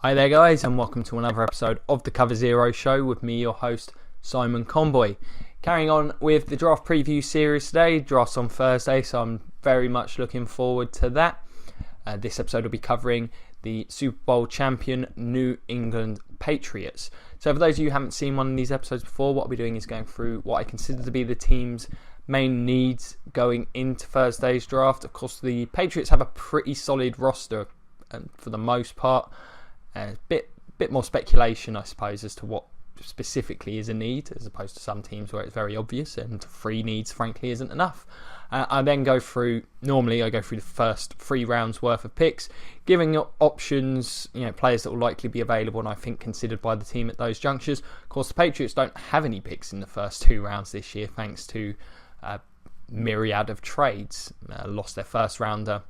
Hi there guys, and welcome to another episode of the Cover Zero Show with me, your host, Simon Conboy. Carrying on with the draft preview series today. Draft's on Thursday, so I'm very much looking forward to that. This episode will be covering the Super Bowl champion New England Patriots. So for those of you who haven't seen one of these episodes before, what I'll be doing is going through what I consider to be the team's main needs going into Thursday's draft. Of course, the Patriots have a pretty solid roster for the most part. A bit more speculation, I suppose, as to what specifically is a need, as opposed to some teams where it's very obvious and 3 needs, frankly, isn't enough. I then go through the first 3 rounds worth of picks, giving options, players that will likely be available and I think considered by the team at those junctures. Of course, the Patriots don't have any picks in the first 2 rounds this year, thanks to a myriad of trades. Lost their first rounder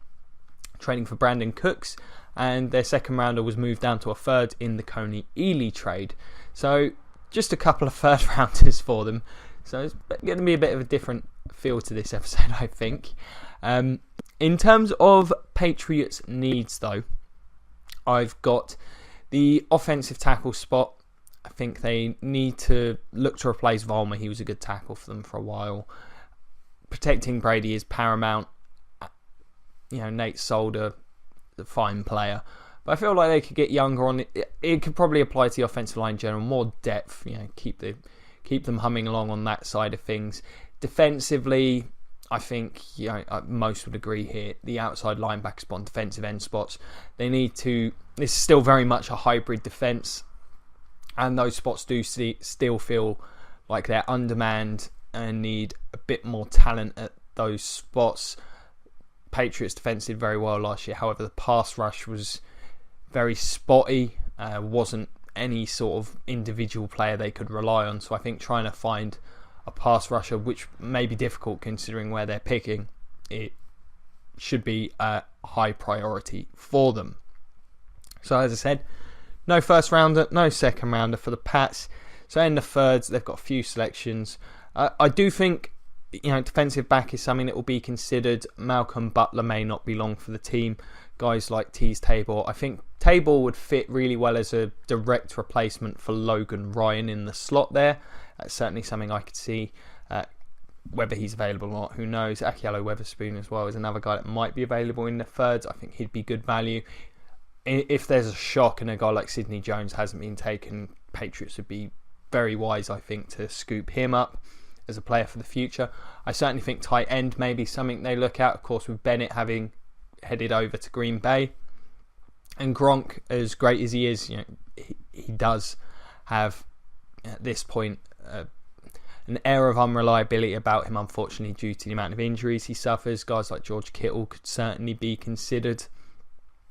trading for Brandon Cooks, and their second rounder was moved down to a third in the Coney Ely trade. So just a couple of third rounders for them. So it's going to be a bit of a different feel to this episode, I think. In terms of Patriots needs, though, I've got the offensive tackle spot. I think they need to look to replace Vollmer. He was a good tackle for them for a while. Protecting Brady is paramount. Nate Solder, the fine player, but I feel like they could get younger on it. It could probably apply to the offensive line in general, more depth. Keep them humming along on that side of things. Defensively, I think most would agree here. The outside linebacker spot and defensive end spots, they need to. This is still very much a hybrid defense, and those spots do still feel like they're undermanned and need a bit more talent at those spots. Patriots defense did very well last year. However, the pass rush was very spotty. Wasn't any sort of individual player they could rely on. So I think trying to find a pass rusher, which may be difficult considering where they're picking, it should be a high priority for them. So as I said, no first rounder, no second rounder for the Pats. So in the thirds, they've got a few selections. I do think defensive back is something that will be considered. Malcolm Butler may not be long for the team. Guys like Teez Tabor. I think Tabor would fit really well as a direct replacement for Logan Ryan in the slot there. That's certainly something I could see. Whether he's available or not, who knows. Akialo Weatherspoon as well is another guy that might be available in the thirds. I think he'd be good value. If there's a shock and a guy like Sidney Jones hasn't been taken, Patriots would be very wise, I think, to scoop him up as a player for the future. I certainly think tight end may be something they look at. Of course, with Bennett having headed over to Green Bay. And Gronk, as great as he is, he does have, at this point, an air of unreliability about him, unfortunately, due to the amount of injuries he suffers. Guys like George Kittle could certainly be considered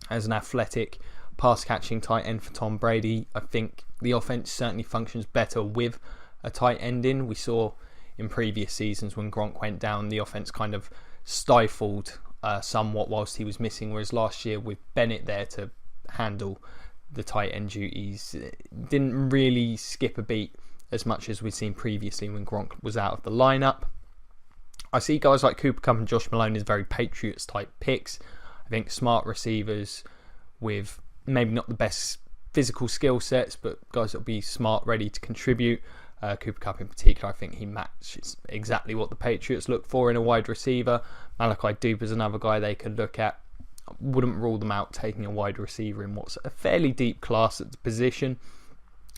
as an athletic, pass-catching tight end for Tom Brady. I think the offense certainly functions better with a tight end in. We saw in previous seasons when Gronk went down, the offense kind of stifled somewhat whilst he was missing, whereas last year with Bennett there to handle the tight end duties, didn't really skip a beat as much as we'd seen previously when Gronk was out of the lineup. I see guys like Cooper Kupp and Josh Malone as very Patriots type picks. I think smart receivers with maybe not the best physical skill sets, but guys that will be smart, ready to contribute. Cooper Kupp in particular, I think he matches exactly what the Patriots look for in a wide receiver. Malachi Dupe is another guy they could look at. Wouldn't rule them out taking a wide receiver in what's a fairly deep class at the position.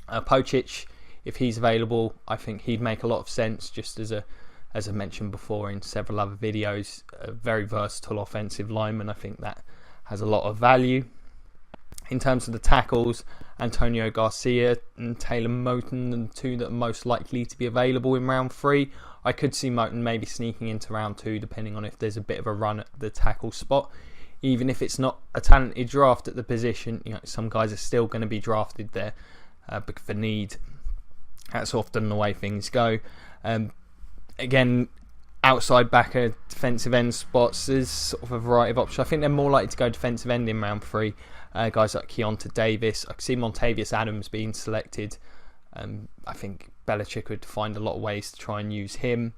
Pocic, if he's available, I think he'd make a lot of sense, just as I mentioned before in several other videos, a very versatile offensive lineman. I think that has a lot of value. In terms of the tackles, Antonio Garcia and Taylor Moton are the 2 that are most likely to be available in round 3. I could see Moton maybe sneaking into round 2 depending on if there's a bit of a run at the tackle spot. Even if it's not a talented draft at the position, some guys are still going to be drafted there for need. That's often the way things go. Again, outside backer, defensive end spots, there's sort of a variety of options. I think they're more likely to go defensive end in round 3. Guys like Keonta Davis. I can see Montavious Adams being selected. I think Belichick would find a lot of ways to try and use him.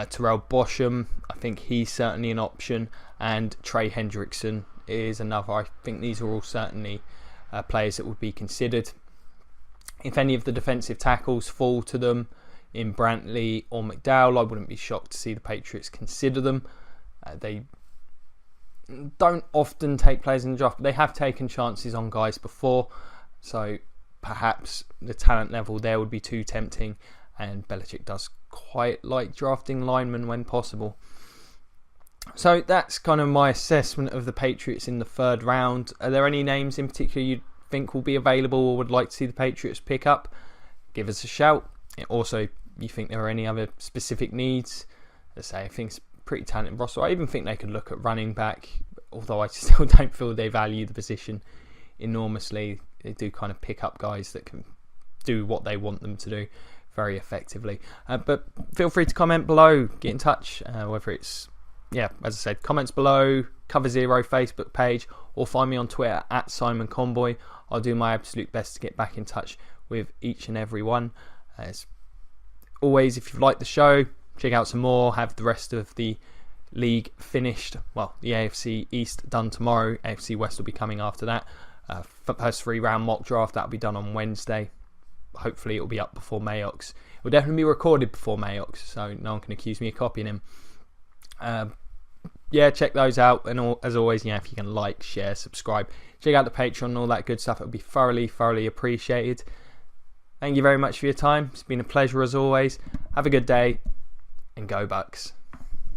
Terrell Bosham, I think he's certainly an option. And Trey Hendrickson is another. I think these are all certainly players that would be considered. If any of the defensive tackles fall to them in Brantley or McDowell, I wouldn't be shocked to see the Patriots consider them. They don't often take players in the draft, but they have taken chances on guys before, so perhaps the talent level there would be too tempting, and Belichick does quite like drafting linemen when possible. So that's kind of my assessment of the Patriots in the third round. Are there any names in particular you think will be available or would like to see the Patriots pick up? Give us a shout. Also, you think there are any other specific needs? As I say, I think it's a pretty talented roster. I even think they could look at running back, although I still don't feel they value the position enormously. They do kind of pick up guys that can do what they want them to do very effectively. But feel free to comment below, get in touch, whether it's, as I said, comments below, Cover Zero Facebook page, or find me on Twitter at Simon Conboy. I'll do my absolute best to get back in touch with each and every one. As always, if you've liked the show, check out some more, have the rest of the league finished. Well, the AFC East done tomorrow, AFC West will be coming after that. First 3-round mock draft, that'll be done on Wednesday. Hopefully it'll be up before Mayox. It will definitely be recorded before Mayox, so no one can accuse me of copying him. Check those out, and as always, if you can like, share, subscribe, check out the Patreon and all that good stuff, it would be thoroughly appreciated. Thank you very much for your time. It's been a pleasure as always. Have a good day, and go Bucks.